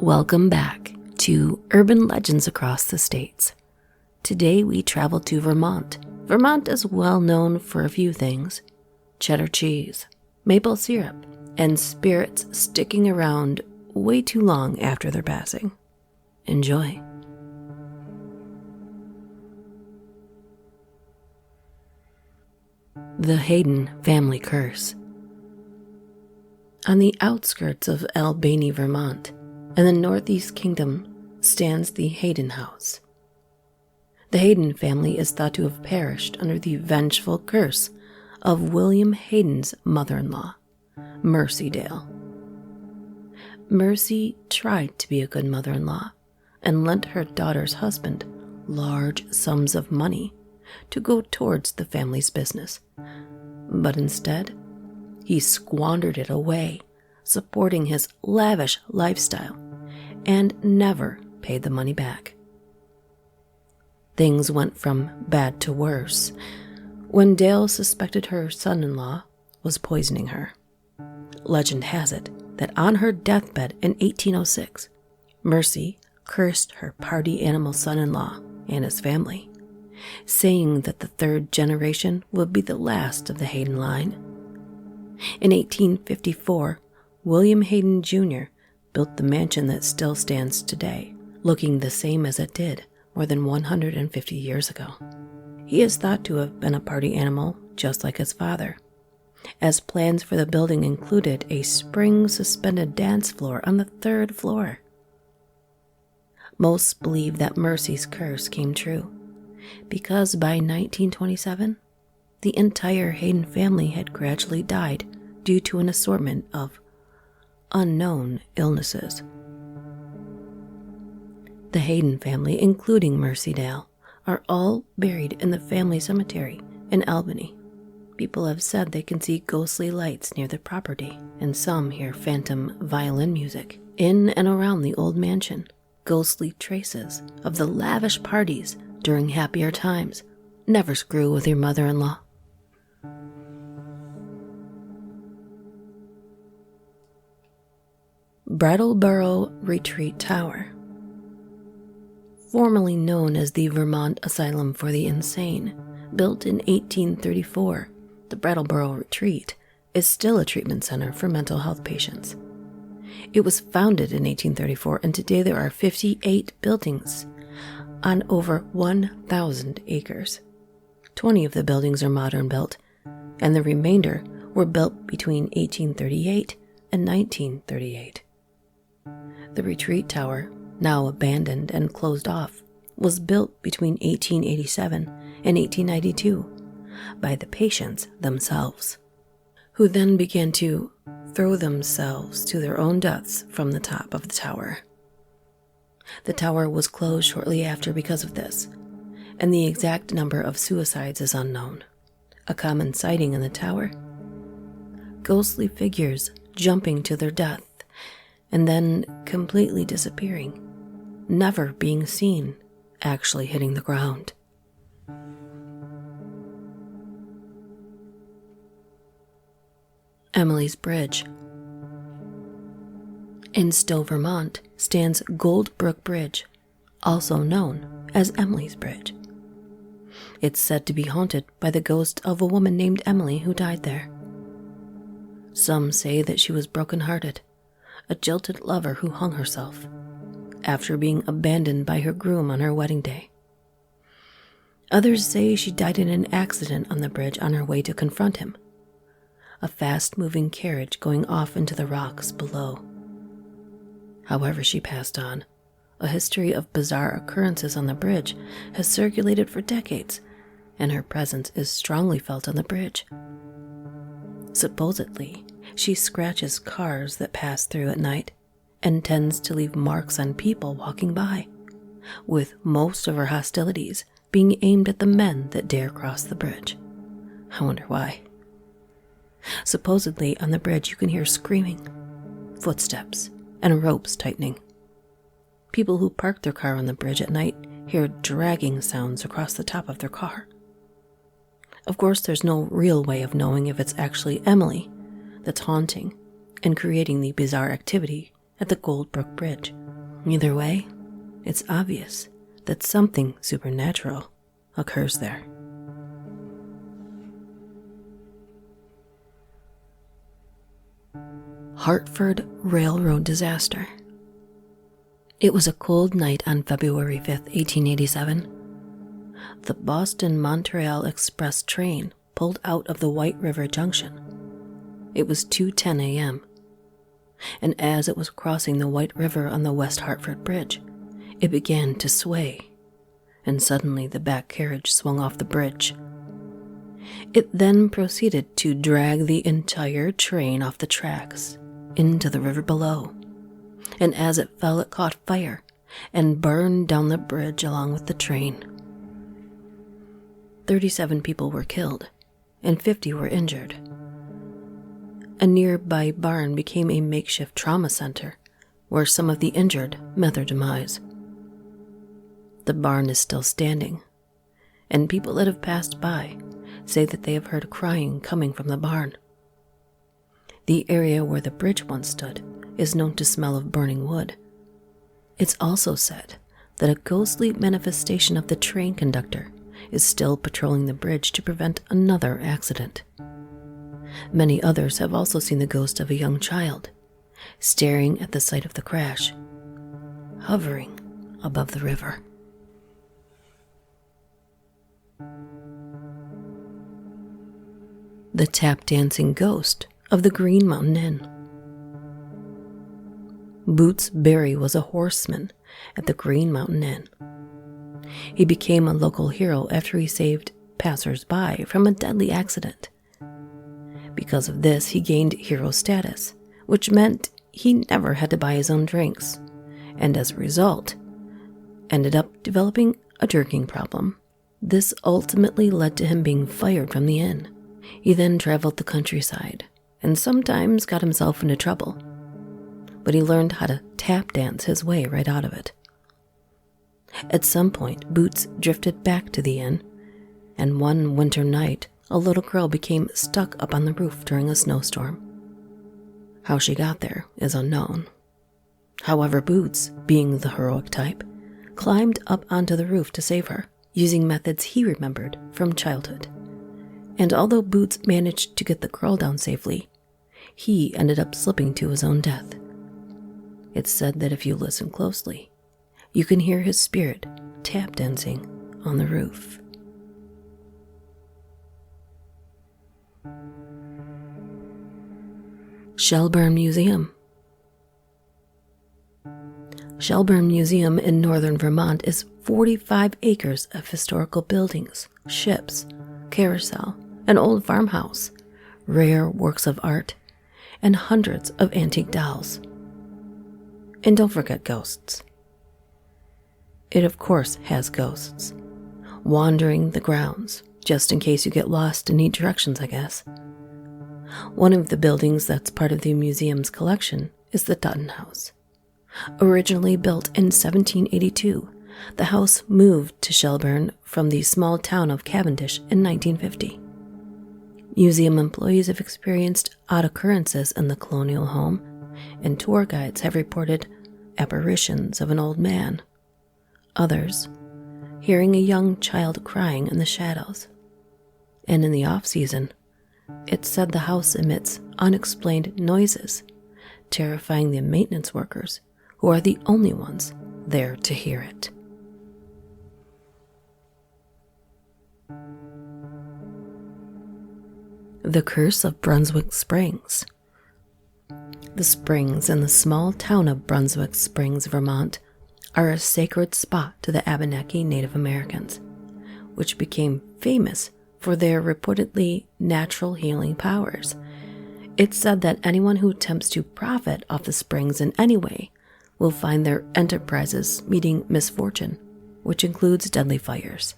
Welcome back to Urban Legends Across the States. Today we travel to Vermont. Vermont is well known for a few things: cheddar cheese, maple syrup, and spirits sticking around way too long after their passing. Enjoy. The Hayden family curse. On the outskirts of Albany, Vermont, in the Northeast Kingdom, stands the Hayden house. The Hayden family is thought to have perished under the vengeful curse of William Hayden's mother-in-law, Mercy Dale. Mercy tried to be a good mother-in-law and lent her daughter's husband large sums of money to go towards the family's business, but instead, he squandered it away, supporting his lavish lifestyle, and never paid the money back. Things went from bad to worse when Dale suspected her son-in-law was poisoning her. Legend has it that on her deathbed in 1806, Mercy cursed her party animal son-in-law and his family, saying that the third generation would be the last of the Hayden line. In 1854, William Hayden Jr. built the mansion that still stands today, looking the same as it did more than 150 years ago. He is thought to have been a party animal just like his father, as plans for the building included a spring-suspended dance floor on the third floor. Most believe that Mercy's curse came true, because by 1927, the entire Hayden family had gradually died due to an assortment of unknown illnesses. The Hayden family, including Mercy Dale, are all buried in the family cemetery in Albany. People have said they can see ghostly lights near the property, and some hear phantom violin music in and around the old mansion, ghostly traces of the lavish parties during happier times. Never screw with your mother-in-law. Brattleboro Retreat Tower. Formerly known as the Vermont Asylum for the Insane, built in 1834, the Brattleboro Retreat is still a treatment center for mental health patients. It was founded in 1834, and today there are 58 buildings on over 1,000 acres. 20 of the buildings are modern built, and the remainder were built between 1838 and 1938. The retreat tower, now abandoned and closed off, was built between 1887 and 1892 by the patients themselves, who then began to throw themselves to their own deaths from the top of the tower. The tower was closed shortly after because of this, and the exact number of suicides is unknown. A common sighting in the tower: ghostly figures jumping to their death and then completely disappearing, never being seen actually hitting the ground. Emily's Bridge. In Stowe, Vermont, stands Goldbrook Bridge, also known as Emily's Bridge. It's said to be haunted by the ghost of a woman named Emily who died there. Some say that she was broken-hearted, a jilted lover who hung herself after being abandoned by her groom on her wedding day. Others say she died in an accident on the bridge on her way to confront him, a fast-moving carriage going off into the rocks below. However she passed on, a history of bizarre occurrences on the bridge has circulated for decades, and her presence is strongly felt on the bridge. Supposedly, she scratches cars that pass through at night and tends to leave marks on people walking by, with most of her hostilities being aimed at the men that dare cross the bridge. I wonder why. Supposedly, on the bridge you can hear screaming, footsteps, and ropes tightening. People who park their car on the bridge at night hear dragging sounds across the top of their car. Of course, there's no real way of knowing if it's actually Emily that's haunting and creating the bizarre activity at the Goldbrook Bridge, Either way, it's obvious that something supernatural occurs there. Hartford Railroad Disaster. It was a cold night on February 5th, 1887. The Boston-Montreal Express train pulled out of the White River Junction. It was 2:10 a.m., and as it was crossing the White River on the West Hartford Bridge, it began to sway, and suddenly the back carriage swung off the bridge. It then proceeded to drag the entire train off the tracks into the river below, and as it fell, it caught fire and burned down the bridge along with the train. 37 people were killed, and 50 were injured. A nearby barn became a makeshift trauma center where some of the injured met their demise. The barn is still standing, and people that have passed by say that they have heard crying coming from the barn. The area where the bridge once stood is known to smell of burning wood. It's also said that a ghostly manifestation of the train conductor is still patrolling the bridge to prevent another accident. Many others have also seen the ghost of a young child, staring at the site of the crash, hovering above the river. The tap-dancing ghost of the Green Mountain Inn. Boots Berry was a horseman at the Green Mountain Inn. He became a local hero after he saved passers-by from a deadly accident. Because of this, he gained hero status, which meant he never had to buy his own drinks, and as a result, ended up developing a drinking problem. This ultimately led to him being fired from the inn. He then traveled the countryside, and sometimes got himself into trouble, but he learned how to tap dance his way right out of it. At some point, Boots drifted back to the inn, and one winter night, a little girl became stuck up on the roof during a snowstorm. How she got there is unknown. However, Boots, being the heroic type, climbed up onto the roof to save her, using methods he remembered from childhood. And although Boots managed to get the girl down safely, he ended up slipping to his own death. It's said that if you listen closely, you can hear his spirit tap dancing on the roof. Shelburne Museum. Shelburne Museum in northern Vermont is 45 acres of historical buildings, ships, carousel, an old farmhouse, rare works of art, and hundreds of antique dolls. And don't forget ghosts. It of course has ghosts, wandering the grounds, just in case you get lost and need directions, I guess. One of the buildings that's part of the museum's collection is the Dutton House. Originally built in 1782, the house moved to Shelburne from the small town of Cavendish in 1950. Museum employees have experienced odd occurrences in the colonial home, and tour guides have reported apparitions of an old man. Others, hearing a young child crying in the shadows. And in the off-season, it's said the house emits unexplained noises, terrifying the maintenance workers, who are the only ones there to hear it. The Curse of Brunswick Springs. The springs in the small town of Brunswick Springs, Vermont, are a sacred spot to the Abenaki Native Americans, which became famous for their reportedly natural healing powers. It's said that anyone who attempts to profit off the springs in any way will find their enterprises meeting misfortune, which includes deadly fires.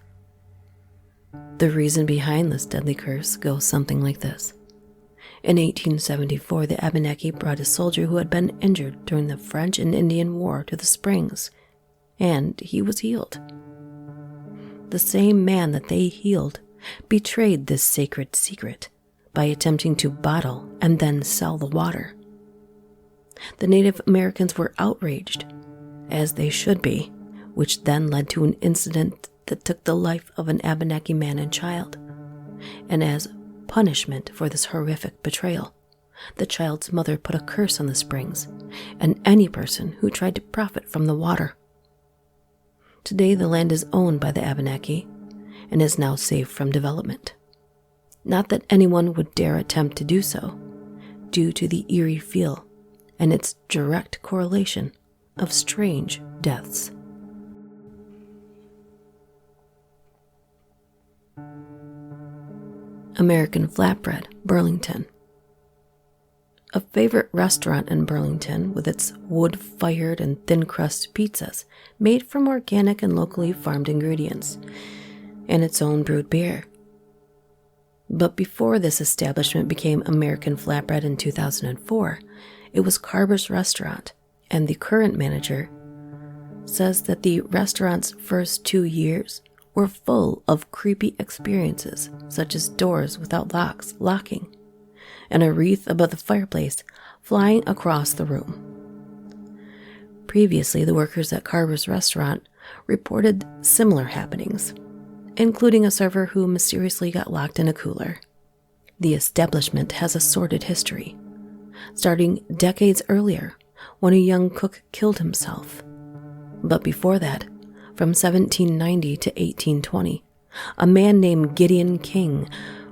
The reason behind this deadly curse goes something like this. In 1874, the Abenaki brought a soldier who had been injured during the French and Indian War to the springs, and he was healed. The same man that they healed betrayed this sacred secret by attempting to bottle and then sell the water. The Native Americans were outraged as they should be, which then led to an incident that took the life of an Abenaki man and child. And as punishment for this horrific betrayal, the child's mother put a curse on the springs and any person who tried to profit from the water. Today the land is owned by the Abenaki and is now safe from development. Not that anyone would dare attempt to do so, due to the eerie feel and its direct correlation of strange deaths. American Flatbread, Burlington. A favorite restaurant in Burlington with its wood-fired and thin-crust pizzas made from organic and locally farmed ingredients, and its own brewed beer. But before this establishment became American Flatbread in 2004, it was Carver's Restaurant, and the current manager says that the restaurant's first 2 years were full of creepy experiences, such as doors without locks locking, and a wreath above the fireplace flying across the room. Previously, the workers at Carver's Restaurant reported similar happenings, including a server who mysteriously got locked in a cooler. The establishment has a sordid history, starting decades earlier when a young cook killed himself. But before that, from 1790 to 1820, a man named Gideon King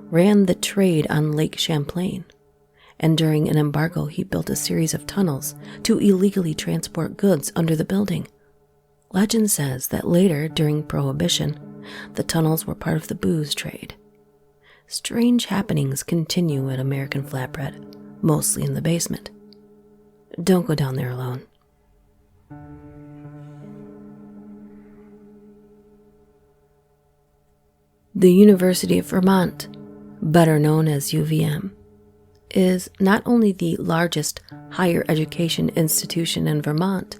ran the trade on Lake Champlain, and during an embargo he built a series of tunnels to illegally transport goods under the building. Legend says that later, during Prohibition, the tunnels were part of the booze trade. Strange happenings continue at American Flatbread, mostly in the basement. Don't go down there alone. The University of Vermont, better known as UVM, is not only the largest higher education institution in Vermont,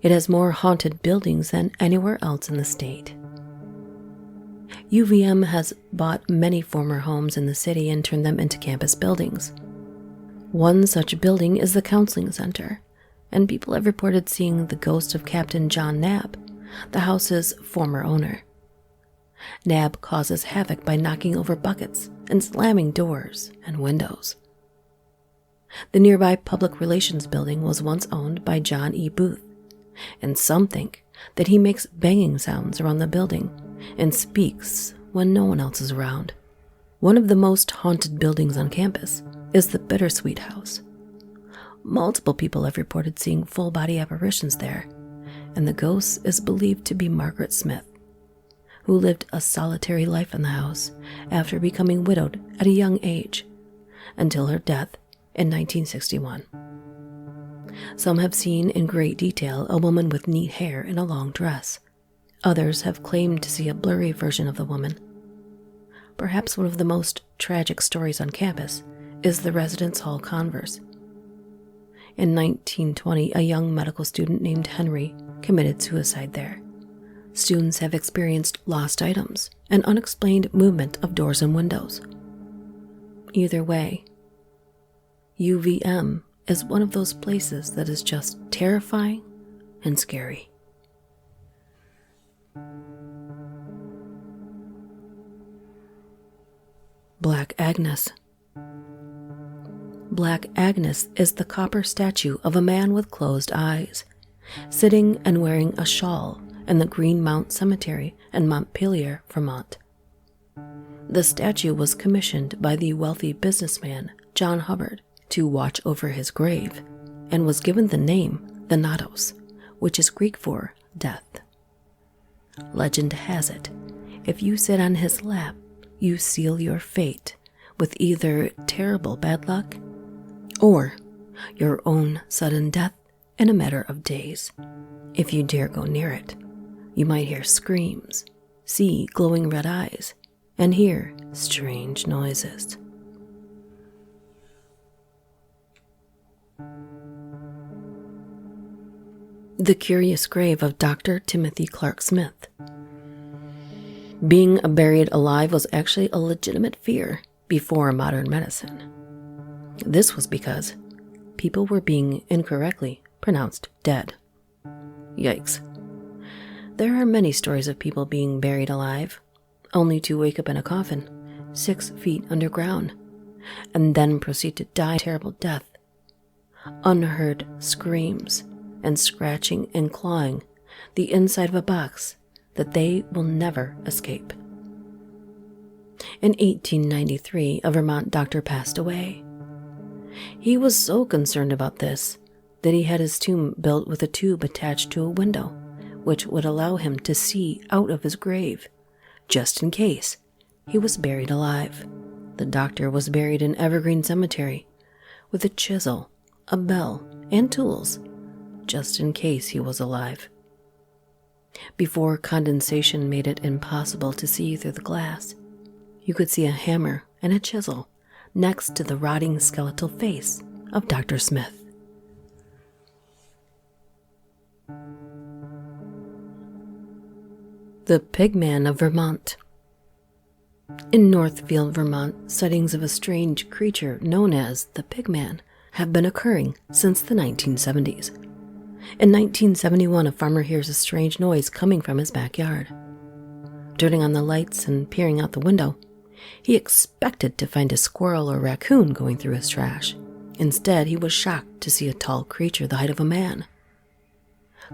it has more haunted buildings than anywhere else in the state. UVM has bought many former homes in the city and turned them into campus buildings. One such building is the Counseling Center, and people have reported seeing the ghost of Captain John Knapp, the house's former owner. Knapp causes havoc by knocking over buckets and slamming doors and windows. The nearby Public Relations Building was once owned by John E. Booth, and some think that he makes banging sounds around the building and speaks when no one else is around. One of the most haunted buildings on campus is the Bittersweet House. Multiple people have reported seeing full-body apparitions there, and the ghost is believed to be Margaret Smith, who lived a solitary life in the house after becoming widowed at a young age, until her death in 1961. Some have seen in great detail a woman with neat hair in a long dress. Others have claimed to see a blurry version of the woman. Perhaps one of the most tragic stories on campus is the Residence Hall Converse. In 1920, a young medical student named Henry committed suicide there. Students have experienced lost items and unexplained movement of doors and windows. Either way, UVM is one of those places that is just terrifying and scary. Black Agnes. Black Agnes is the copper statue of a man with closed eyes, sitting and wearing a shawl in the Green Mount Cemetery in Montpelier, Vermont. The statue was commissioned by the wealthy businessman John Hubbard to watch over his grave, and was given the name Thanatos, which is Greek for death. Legend has it, if you sit on his lap, you seal your fate with either terrible bad luck or your own sudden death in a matter of days. If you dare go near it, you might hear screams, see glowing red eyes, and hear strange noises. The curious grave of Dr. Timothy Clark Smith. Being buried alive was actually a legitimate fear before modern medicine. This was because people were being incorrectly pronounced dead. Yikes. There are many stories of people being buried alive, only to wake up in a coffin 6 feet underground, and then proceed to die a terrible death. Unheard screams and scratching and clawing the inside of a box that they will never escape. In 1893, a Vermont doctor passed away. He was so concerned about this that he had his tomb built with a tube attached to a window, which would allow him to see out of his grave, just in case he was buried alive. The doctor was buried in Evergreen Cemetery with a chisel, a bell, and tools, just in case he was alive. Before condensation made it impossible to see through the glass, you could see a hammer and a chisel next to the rotting skeletal face of Dr. Smith. The Pigman of Vermont. In Northfield, Vermont, sightings of a strange creature known as the Pigman have been occurring since the 1970s. In 1971, a farmer hears a strange noise coming from his backyard. Turning on the lights and peering out the window, he expected to find a squirrel or raccoon going through his trash. Instead, he was shocked to see a tall creature the height of a man,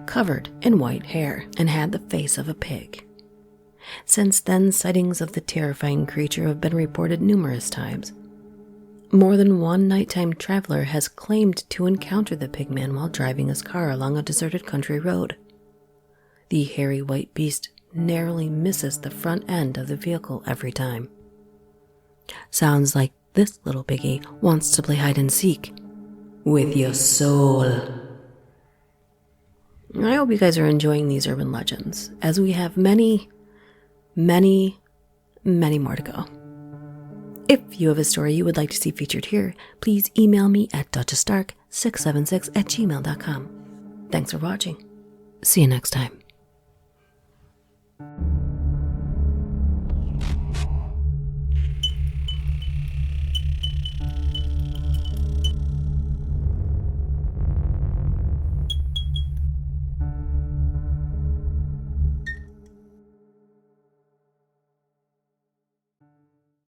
covered in white hair, and had the face of a pig. Since then, sightings of the terrifying creature have been reported numerous times. More than one nighttime traveler has claimed to encounter the Pigman while driving his car along a deserted country road. The hairy white beast narrowly misses the front end of the vehicle every time. Sounds like this little piggy wants to play hide and seek with your soul. I hope you guys are enjoying these urban legends, as we have many more to go. If you have a story you would like to see featured here, please email me at duchessdark676@gmail.com. Thanks for watching. See you next time.